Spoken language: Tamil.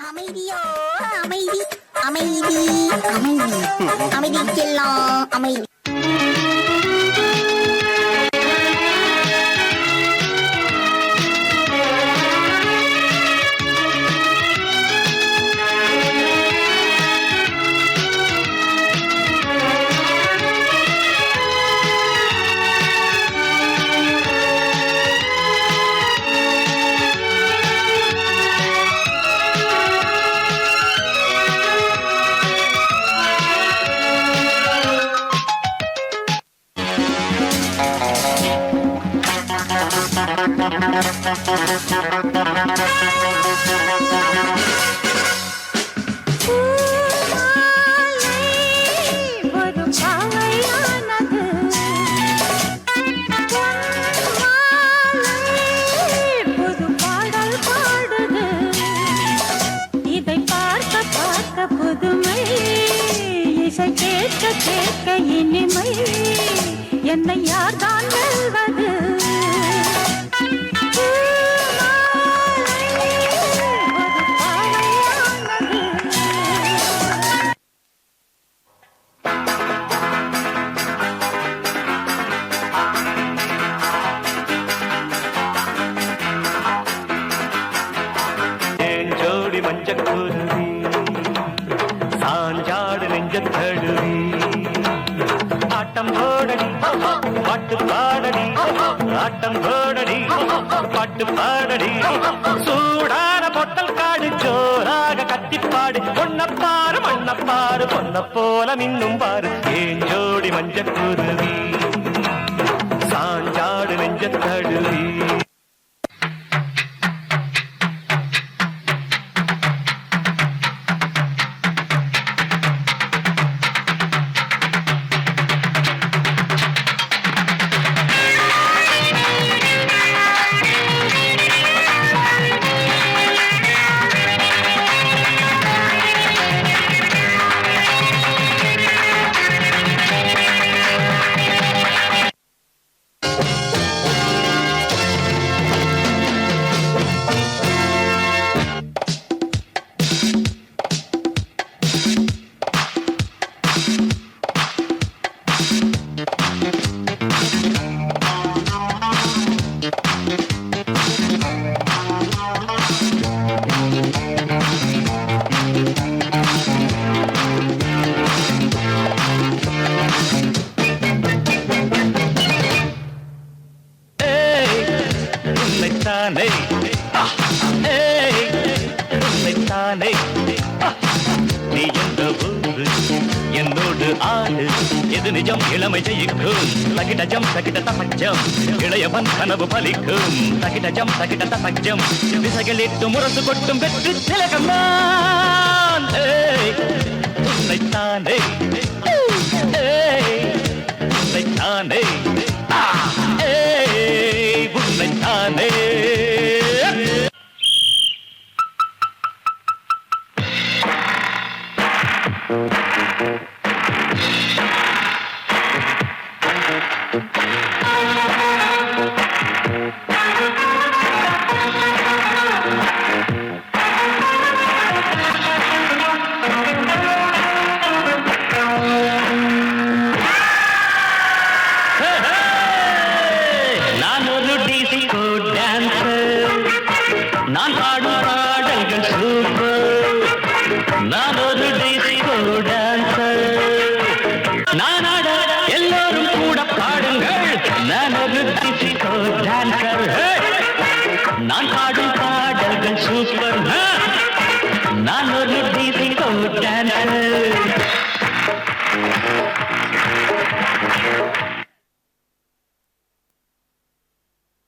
அமைதியோ அமைதி அமைதி அமைதி அமைதிக்கெல்லாம் அமைதி. கேட்க இனிமை என்னை யார்தான் வெல்வது? ஜோடி மஞ்சக்குருவி சாஞ்சாடு நெஞ்சத்தழுவி ஆட்டம் போடடி பாட்டு பாடடி ஆட்டம் போடடி பாட்டு பாடடி சூடான பொட்டல் காடு ஜோராக கத்திப்பாடு பொன்னப்பாரு மண்ணப்பாரு பொன்ன போல மின்னும் பாரு ஏன் ஜோடி மஞ்சக்குருவி சாஞ்சாடு நெஞ்சத்தழுவி. நீ எந்த ஊரு என்னோடு ஆடு எது நிஜம் இளமை ஜெயிக்கும் தகிடஜம் தகிட தசஜம் இளையவன் கனவு பலிக்கும் தகிடஜம் தகிட தசஜம் விசைகளிட்டு முரசு கொட்டும் வெற்றி திலகம் நான் உன்னைத்தானே உன்னைத்தானே உன்னைத்தானே. நான் பாடும் பாடல்கள் சூப்பர், நான் ஒரு டிஸ்கோ டான்சர். நான் ஆட எல்லோரும் கூட பாடுங்கள், நான் ஒரு டிஸ்கோ டான்சர். நான் பாடும் பாடல்கள் சூப்பர், நான் ஒரு டிஸ்கோ டான்சர்.